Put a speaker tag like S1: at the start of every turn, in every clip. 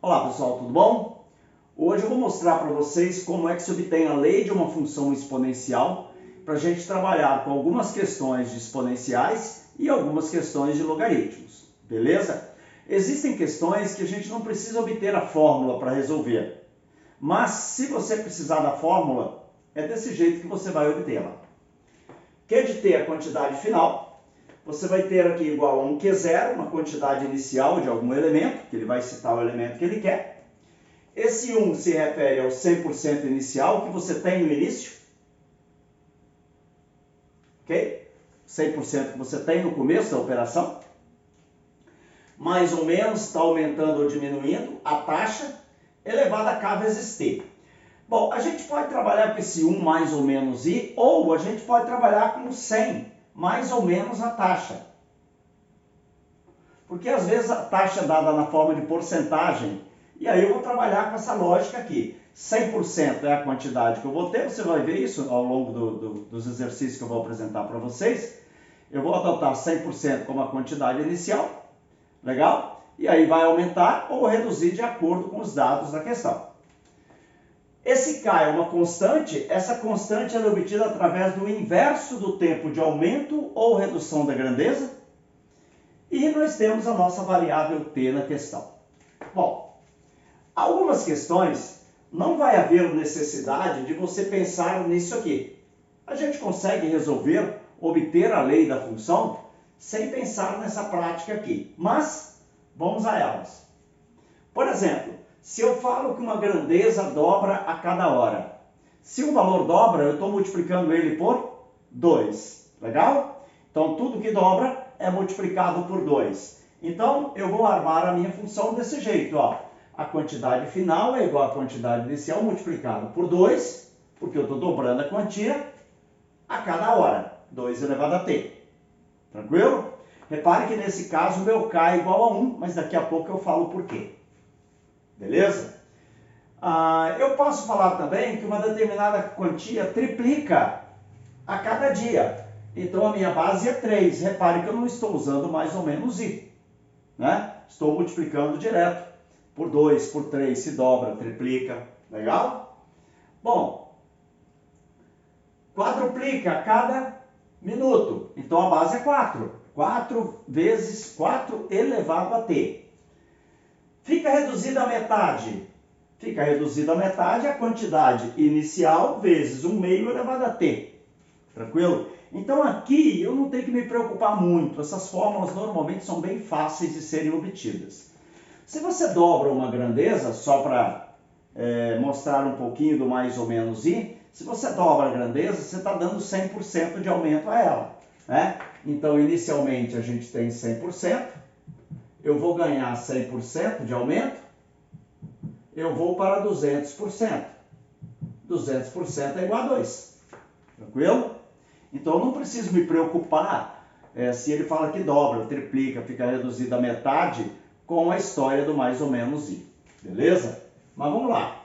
S1: Olá pessoal, tudo bom? Hoje eu vou mostrar para vocês como é que se obtém a lei de uma função exponencial para a gente trabalhar com algumas questões de exponenciais e algumas questões de logaritmos, beleza? Existem questões que a gente não precisa obter a fórmula para resolver, mas se você precisar da fórmula, é desse jeito que você vai obtê-la. Q de t é a quantidade final. Você vai ter aqui igual a um Q0, uma quantidade inicial de algum elemento, que ele vai citar o elemento que ele quer. Esse 1 se refere ao 100% inicial que você tem no início. Ok? 100% que você tem no começo da operação. Mais ou menos está aumentando ou diminuindo a taxa elevada a k vezes t. Bom, a gente pode trabalhar com esse 1 mais ou menos i, ou a gente pode trabalhar com o 100 mais ou menos a taxa. Porque às vezes a taxa é dada na forma de porcentagem, e aí eu vou trabalhar com essa lógica aqui. 100% é a quantidade que eu vou ter, você vai ver isso ao longo dos exercícios que eu vou apresentar para vocês. Eu vou adotar 100% como a quantidade inicial, legal? E aí vai aumentar ou reduzir de acordo com os dados da questão. Esse K é uma constante, essa constante é obtida através do inverso do tempo de aumento ou redução da grandeza. E nós temos a nossa variável t na questão. Bom, algumas questões não vai haver necessidade de você pensar nisso aqui. A gente consegue resolver, obter a lei da função, sem pensar nessa prática aqui. Mas, vamos a elas. Por exemplo, se eu falo que uma grandeza dobra a cada hora. Se o valor dobra, eu estou multiplicando ele por 2. Legal? Então, tudo que dobra é multiplicado por 2. Então, eu vou armar a minha função desse jeito. Ó. A quantidade final é igual à quantidade inicial multiplicado por 2, porque eu estou dobrando a quantia a cada hora. 2 elevado a t. Tranquilo? Repare que nesse caso o meu k é igual a 1, mas daqui a pouco eu falo por quê. Beleza? Eu posso falar também que uma determinada quantia triplica a cada dia. Então a minha base é 3. Repare que eu não estou usando mais ou menos i. Né? Estou multiplicando direto. Por 2, por 3, se dobra, triplica. Legal? Bom, quadruplica a cada minuto. Então a base é 4. 4 vezes 4 elevado a t. Fica reduzida a metade. Fica reduzida a metade a quantidade inicial vezes 1 meio elevado a t. Tranquilo? Então aqui eu não tenho que me preocupar muito. Essas fórmulas normalmente são bem fáceis de serem obtidas. Se você dobra uma grandeza, só para mostrar um pouquinho do mais ou menos i, se você dobra a grandeza, você está dando 100% de aumento a ela. Né? Então inicialmente a gente tem 100%. Eu vou ganhar 100% de aumento, eu vou para 200%. 200% é igual a 2. Tranquilo? Então eu não preciso me preocupar se ele fala que dobra, triplica, fica reduzido a metade com a história do mais ou menos i. Beleza? Mas vamos lá.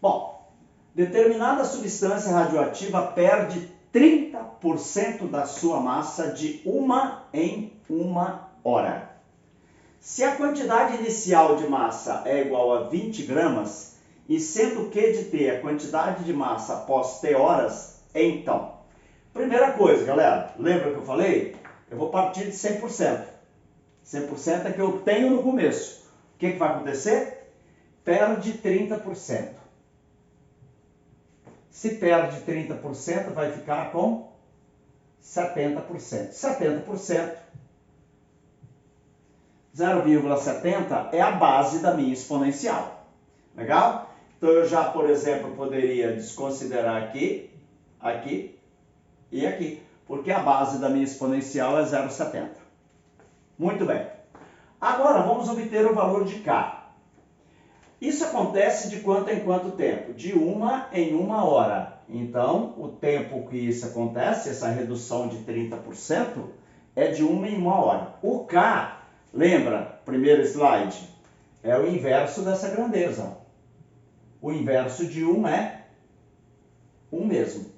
S1: Bom, determinada substância radioativa perde 30% da sua massa de 1 em 1 hora. Se a quantidade inicial de massa é igual a 20 gramas, e sendo Q de t a quantidade de massa após t horas, então, primeira coisa, galera, lembra que eu falei? Eu vou partir de 100%. 100% é que eu tenho no começo. O que vai acontecer? Perde 30%. Se perde 30%, vai ficar com 70%. 70%, 0,70 é a base da minha exponencial. Legal? Então eu já, por exemplo, poderia desconsiderar aqui, aqui e aqui, porque a base da minha exponencial é 0,70. Muito bem. Agora vamos obter o valor de k. Isso acontece de quanto em quanto tempo? De 1 em 1 hora. Então, o tempo que isso acontece, essa redução de 30%, é de 1 em 1 hora. O K, lembra, primeiro slide, é o inverso dessa grandeza. O inverso de 1 é 1 mesmo.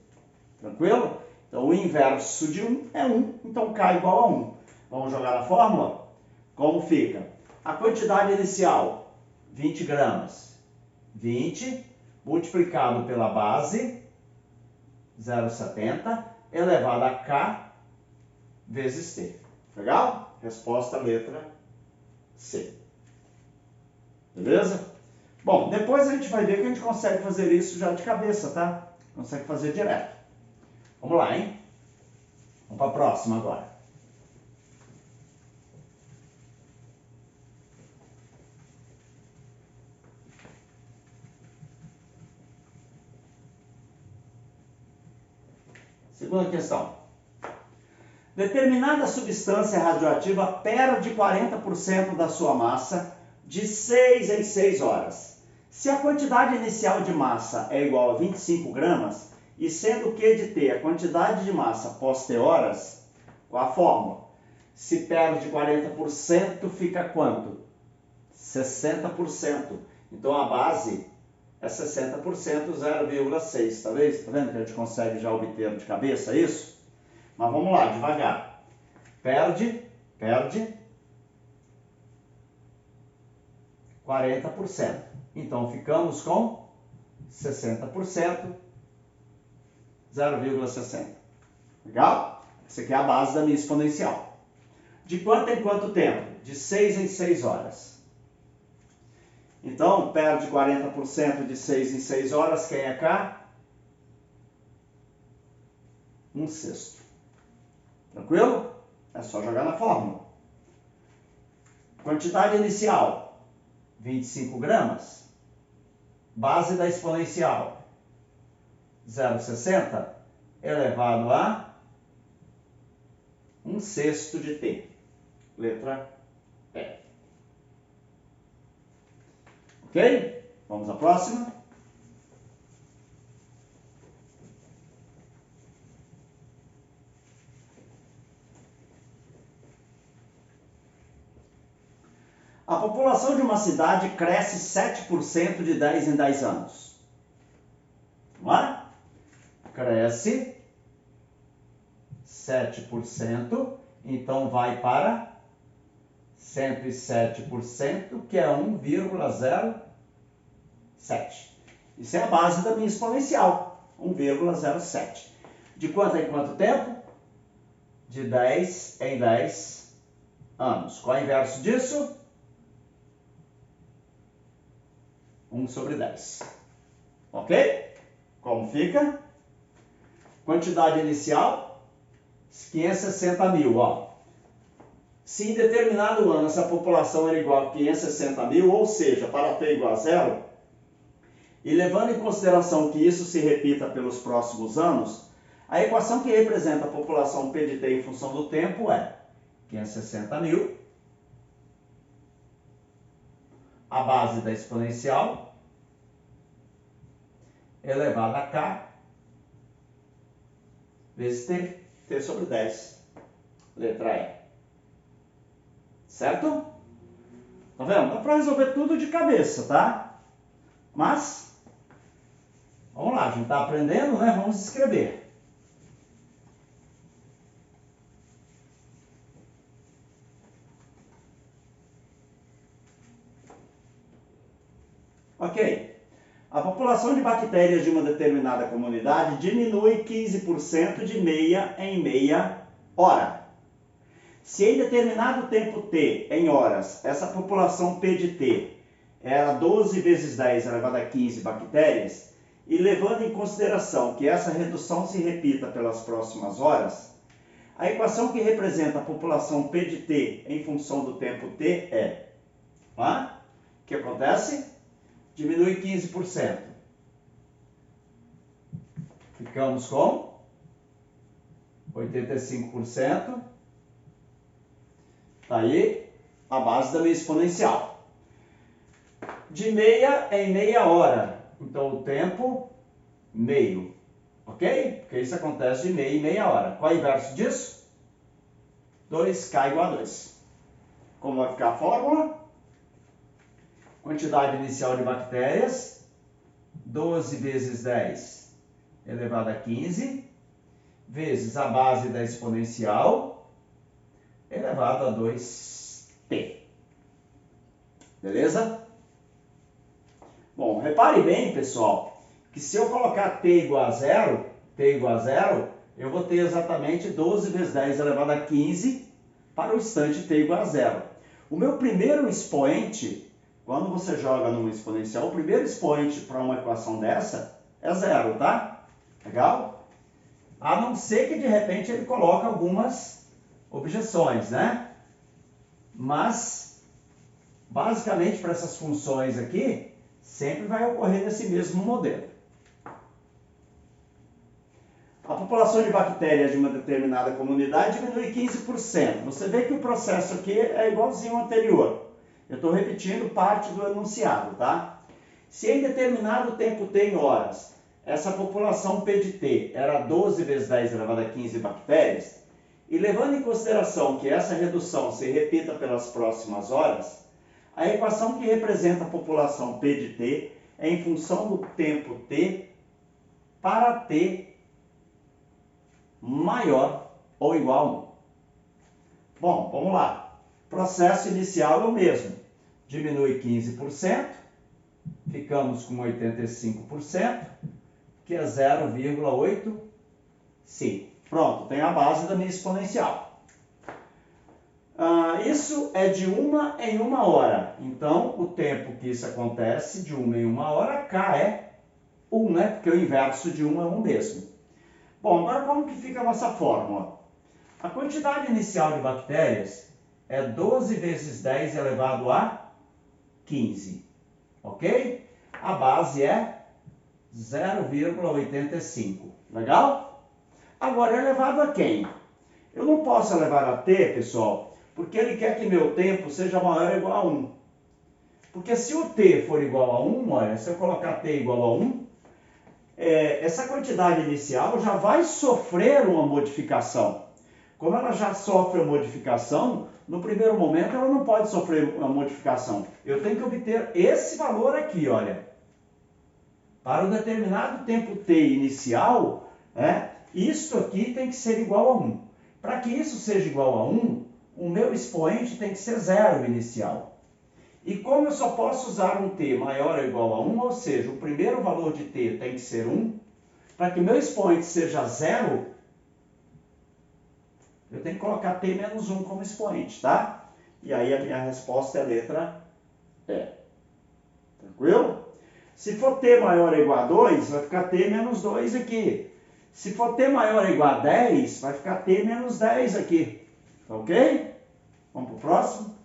S1: Tranquilo? Então, o inverso de 1 é 1, então K igual a 1. Vamos jogar na fórmula? Como fica? A quantidade inicial, 20 gramas. 20 multiplicado pela base, 0,70, elevado a K vezes T. Legal? Resposta letra C. Beleza? Bom, depois a gente vai ver que a gente consegue fazer isso já de cabeça, tá? Consegue fazer direto. Vamos lá, hein? Vamos para a próxima agora. Segunda questão. Determinada substância radioativa perde 40% da sua massa de 6 em 6 horas. Se a quantidade inicial de massa é igual a 25 gramas, e sendo Q de T a quantidade de massa pós T horas, qual a fórmula? Se perde 40%, fica quanto? 60%. Então a base é 60%, 0,6. Tá vendo que a gente consegue já obter de cabeça isso? Mas vamos lá, devagar. Perde 40%. Então ficamos com 60%, 0,60. Legal? Essa aqui é a base da minha exponencial. De quanto em quanto tempo? De 6 em 6 horas. Então, perde 40% de 6 em 6 horas. Quem é K? 1/6. Tranquilo? É só jogar na fórmula. Quantidade inicial, 25 gramas. Base da exponencial, 0,60 elevado a 1/6 de T. Letra E. Ok? Vamos à próxima. A população de uma cidade cresce 7% de 10 em 10 anos. Vamos lá? Cresce 7%, então vai para 107%, que é 1,07. Isso é a base da minha exponencial, 1,07. De quanto em quanto tempo? De 10 em 10 anos. Qual é o inverso disso? 1/10. Ok? Como fica? Quantidade inicial, 560 mil. Ó. Se em determinado ano essa população era igual a 560 mil, ou seja, para T igual a 0, e levando em consideração que isso se repita pelos próximos anos, a equação que representa a população P de T em função do tempo é 560 mil, a base da exponencial, elevado a K, vezes T, T sobre 10, letra E. Certo? Tá vendo? Dá para resolver tudo de cabeça, tá? Mas, vamos lá, a gente está aprendendo, né? Vamos escrever. Ok. A população de bactérias de uma determinada comunidade diminui 15% de meia em meia hora. Se em determinado tempo T, em horas, essa população P de T era 12 vezes 10 elevado a 15 bactérias, e levando em consideração que essa redução se repita pelas próximas horas, a equação que representa a população P de T em função do tempo T é, o que acontece? Diminui 15%. Ficamos com 85%. Está aí a base da minha exponencial. De meia em meia hora. Então, o tempo, meio. Ok? Porque isso acontece de meia em meia hora. Qual é o inverso disso? 2K igual a 2. Como vai ficar a fórmula? Quantidade inicial de bactérias, 12 vezes 10 elevado a 15, vezes a base da exponencial, elevado a 2t. Beleza? Bom, repare bem, pessoal, que se eu colocar t igual a zero, eu vou ter exatamente 12 vezes 10 elevado a 15 para o instante t igual a zero. O meu primeiro expoente, quando você joga numa exponencial, o primeiro expoente para uma equação dessa é zero, tá? Legal? A não ser que de repente ele coloque algumas objeções, né? Mas, basicamente, para essas funções aqui, sempre vai ocorrer nesse mesmo modelo. A população de bactérias de uma determinada comunidade diminui 15%. Você vê que o processo aqui é igualzinho ao anterior. Eu estou repetindo parte do enunciado, tá? Se em determinado tempo t em horas, essa população P de T era 12 vezes 10 elevado a 15 bactérias, e levando em consideração que essa redução se repita pelas próximas horas, a equação que representa a população P de T é em função do tempo t para t maior ou igual a 1. Bom, vamos lá. Processo inicial é o mesmo. Diminui 15%, ficamos com 85%, que é 0,85. Pronto, tem a base da minha exponencial. Isso é de 1 em 1 hora. Então, o tempo que isso acontece, de 1 em 1 hora, K é 1, né? Porque o inverso de 1 é 1 mesmo. Bom, agora como que fica a nossa fórmula? A quantidade inicial de bactérias é 12 vezes 10 elevado a 15, ok? A base é 0,85, legal? Agora, é elevado a quem? Eu não posso elevar a t, pessoal, porque ele quer que meu tempo seja maior ou igual a 1. Porque se o t for igual a 1, olha, se eu colocar t igual a 1, essa quantidade inicial já vai sofrer uma modificação. Como ela já sofre uma modificação, no primeiro momento ela não pode sofrer uma modificação. Eu tenho que obter esse valor aqui, olha. Para um determinado tempo t inicial, isto aqui tem que ser igual a 1. Para que isso seja igual a 1, o meu expoente tem que ser zero inicial. E como eu só posso usar um t maior ou igual a 1, ou seja, o primeiro valor de t tem que ser 1, para que o meu expoente seja zero, eu tenho que colocar t menos 1 como expoente, tá? E aí a minha resposta é a letra E. Tranquilo? Se for t maior ou igual a 2, vai ficar t menos 2 aqui. Se for t maior ou igual a 10, vai ficar t menos 10 aqui. Tá ok? Vamos para o próximo.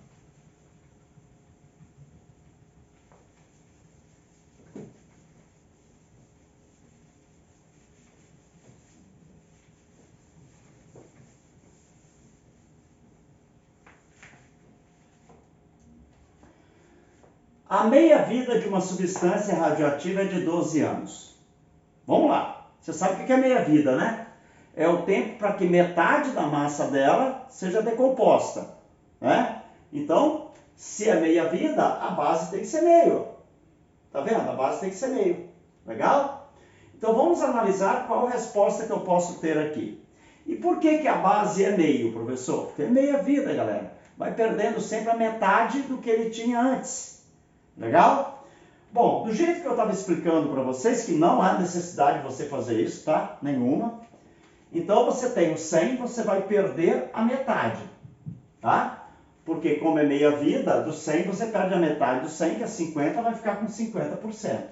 S1: A meia-vida de uma substância radioativa é de 12 anos. Vamos lá. Você sabe o que é meia-vida, né? É o tempo para que metade da massa dela seja decomposta, né? Então, se é meia-vida, a base tem que ser meio. Tá vendo? A base tem que ser meio. Legal? Então, vamos analisar qual a resposta que eu posso ter aqui. E por que a base é meio, professor? Porque é meia-vida, galera. Vai perdendo sempre a metade do que ele tinha antes. Legal? Bom, do jeito que eu estava explicando para vocês, que não há necessidade de você fazer isso, tá? Nenhuma. Então, você tem o 100, você vai perder a metade, tá? Porque como é meia vida, do 100 você perde a metade do 100, que é 50, vai ficar com 50%.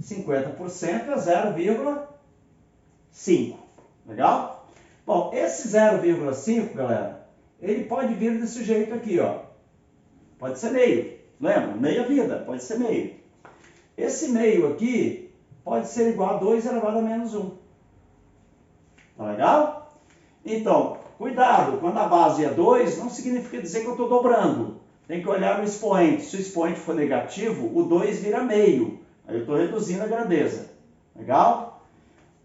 S1: 50% é 0,5. Legal? Bom, esse 0,5, galera, ele pode vir desse jeito aqui, ó. Pode ser meio. Lembra? Meia vida, pode ser meio. Esse meio aqui pode ser igual a 2 elevado a menos 1. Tá legal? Então, cuidado, quando a base é 2, não significa dizer que eu estou dobrando. Tem que olhar no expoente. Se o expoente for negativo, o 2 vira meio. Aí eu estou reduzindo a grandeza. Legal?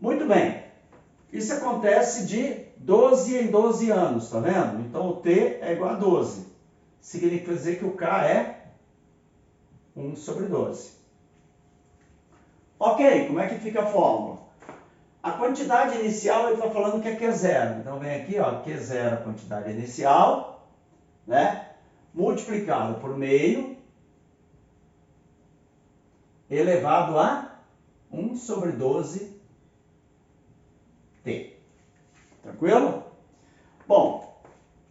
S1: Muito bem. Isso acontece de 12 em 12 anos, tá vendo? Então o T é igual a 12. Significa dizer que o K é 1 sobre 12. Ok, como é que fica a fórmula? A quantidade inicial ele está falando que é Q0. Então vem aqui, ó, Q0 a quantidade inicial, né? Multiplicado por meio, elevado a 1 sobre 12t. Tranquilo? Bom,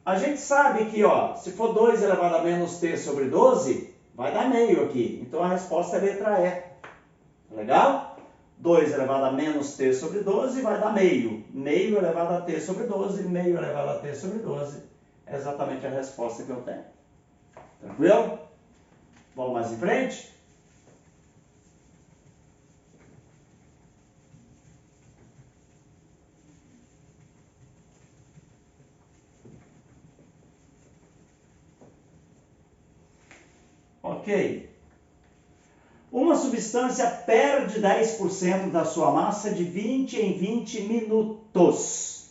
S1: a gente sabe que, ó, se for 2 elevado a menos t sobre 12, vai dar meio aqui. Então a resposta é a letra E. Legal? 2 elevado a menos t sobre 12 vai dar meio. Meio elevado a t sobre 12, meio elevado a t sobre 12. É exatamente a resposta que eu tenho. Tranquilo? Vamos mais em frente? Ok. Uma substância perde 10% da sua massa de 20 em 20 minutos.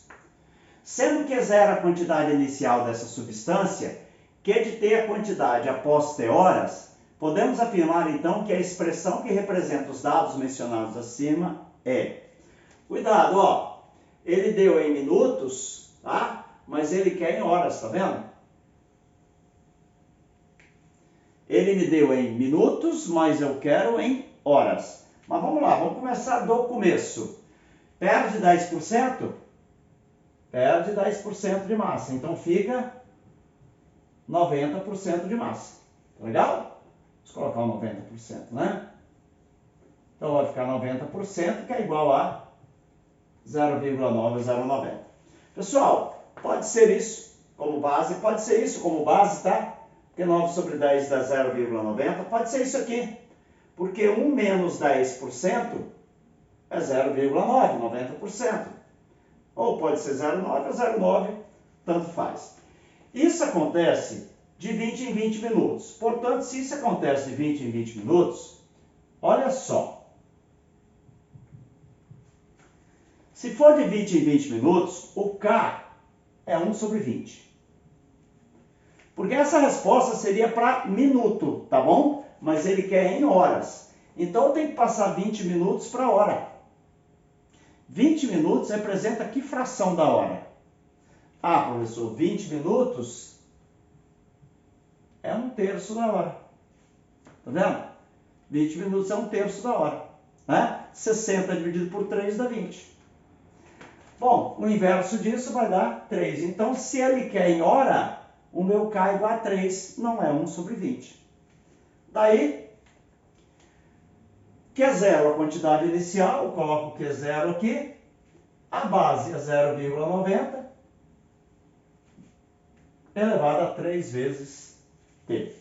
S1: Sendo que zero a quantidade inicial dessa substância, que de ter a quantidade após t horas, podemos afirmar então que a expressão que representa os dados mencionados acima é... Cuidado, ó, ele deu em minutos, tá? Mas ele quer em horas, tá vendo? Ele me deu em minutos, mas eu quero em horas. Mas vamos lá, vamos começar do começo. Perde 10%? Perde 10% de massa. Então fica 90% de massa. Tá legal? Vamos colocar o 90%, né? Então vai ficar 90%, que é igual a 0,9090. Pessoal, pode ser isso como base, pode ser isso como base, tá? Porque 9 sobre 10 dá 0,90. Pode ser isso aqui. Porque 1 menos 10% é 0,9, 90%. Ou pode ser 0,9 ou 0,9, tanto faz. Isso acontece de 20 em 20 minutos. Portanto, se isso acontece de 20 em 20 minutos, olha só. Se for de 20 em 20 minutos, o K é 1 sobre 20. Porque essa resposta seria para minuto, tá bom? Mas ele quer em horas. Então tem que passar 20 minutos para hora. 20 minutos representa que fração da hora? Ah, professor, 20 minutos é 1/3 da hora. Tá vendo? 20 minutos é 1/3 da hora. Né? 60 dividido por 3 dá 20. Bom, o inverso disso vai dar 3. Então, se ele quer em hora, o meu K é igual a 3, não é 1 sobre 20. Daí, Q0 a quantidade inicial, eu coloco Q0 aqui, a base é 0,90, elevado a 3 vezes T.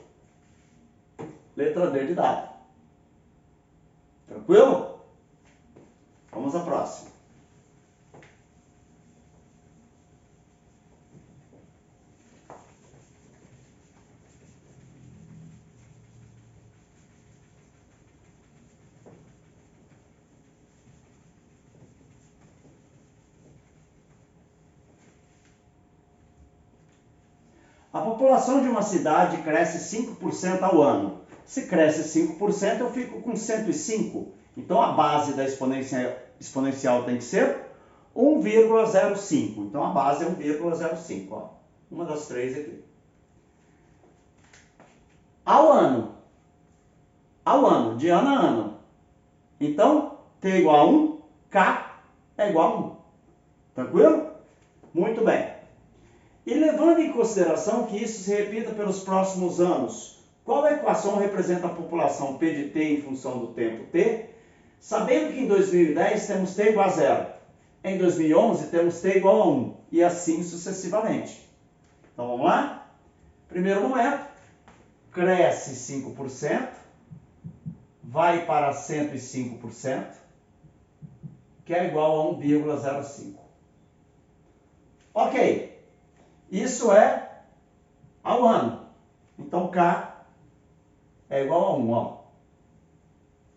S1: Letra D de dado. Tranquilo? Vamos à próxima. A população de uma cidade cresce 5% ao ano. Se cresce 5%, eu fico com 105. Então, a base da exponencial tem que ser 1,05. Então, a base é 1,05. Ó. Uma das três aqui. Ao ano, de ano a ano. Então, T é igual a 1, K é igual a 1. Tranquilo? Muito bem. E levando em consideração que isso se repita pelos próximos anos, qual equação representa a população P de t em função do tempo t? Sabendo que em 2010 temos t igual a 0, em 2011 temos t igual a 1, e assim sucessivamente. Então vamos lá? Primeiro momento, cresce 5%, vai para 105%, que é igual a 1,05. Ok. Isso é ao ano. Então, K é igual a 1, ó.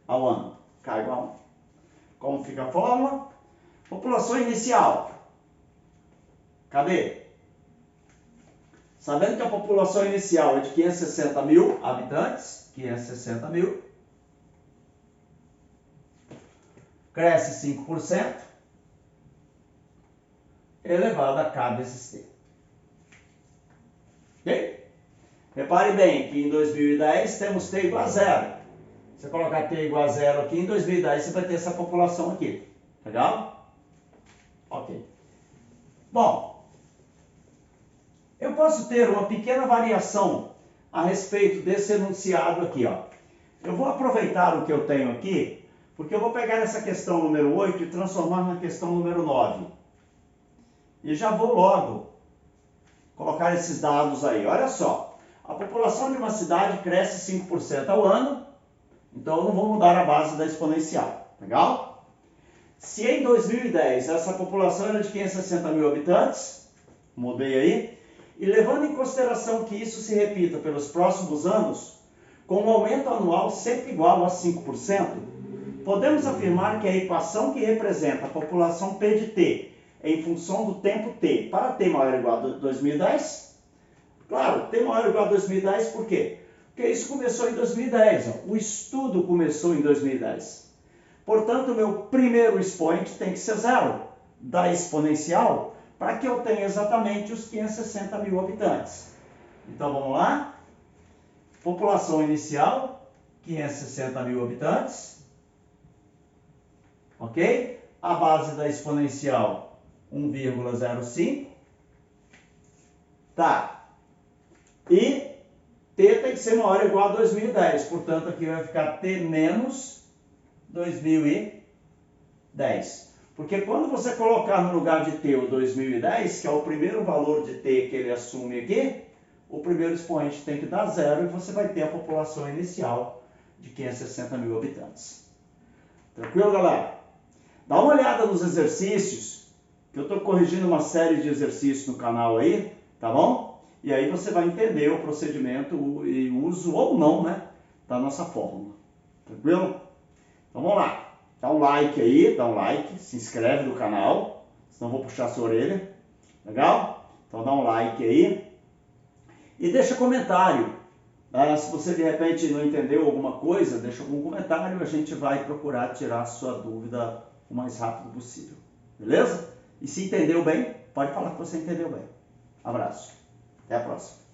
S1: Ao ano. K é igual a 1. Como fica a fórmula? População inicial. Cadê? Sabendo que a população inicial é de 560 mil habitantes, 560 mil, cresce 5%, elevado a K vezes T. Ok? Repare bem que em 2010 temos T igual a zero. Se você colocar T igual a zero aqui, em 2010 você vai ter essa população aqui. Legal? Ok. Bom, eu posso ter uma pequena variação a respeito desse enunciado aqui, ó. Eu vou aproveitar o que eu tenho aqui, porque eu vou pegar essa questão número 8 e transformar na questão número 9. E já vou logo colocar esses dados aí. Olha só, a população de uma cidade cresce 5% ao ano, então eu não vou mudar a base da exponencial. Legal? Se em 2010 essa população era de 560 mil habitantes, mudei aí, e levando em consideração que isso se repita pelos próximos anos, com um aumento anual sempre igual a 5%, podemos afirmar que a equação que representa a população P de T em função do tempo T para T maior ou igual a 2010, claro, T maior ou igual a 2010 por quê? Porque isso começou em 2010, ó. O estudo começou em 2010. Portanto, o meu primeiro expoente tem que ser zero da exponencial para que eu tenha exatamente os 560 mil habitantes. Então, vamos lá. População inicial, 560 mil habitantes. Ok? A base da exponencial, 1,05. Tá. E T tem que ser maior ou igual a 2010. Portanto, aqui vai ficar T menos 2010. Porque quando você colocar no lugar de T o 2010, que é o primeiro valor de T que ele assume aqui, o primeiro expoente tem que dar zero e você vai ter a população inicial de 560 mil habitantes. Tranquilo, galera? Dá uma olhada nos exercícios, que eu estou corrigindo uma série de exercícios no canal aí, tá bom? E aí você vai entender o procedimento e uso ou não, né, da nossa fórmula. Tranquilo? Então vamos lá. Dá um like aí, dá um like, se inscreve no canal, senão eu vou puxar a sua orelha. Legal? Então dá um like aí. E deixa comentário. Se você de repente não entendeu alguma coisa, deixa algum comentário e a gente vai procurar tirar a sua dúvida o mais rápido possível. Beleza? E se entendeu bem, pode falar que você entendeu bem. Abraço. Até a próxima.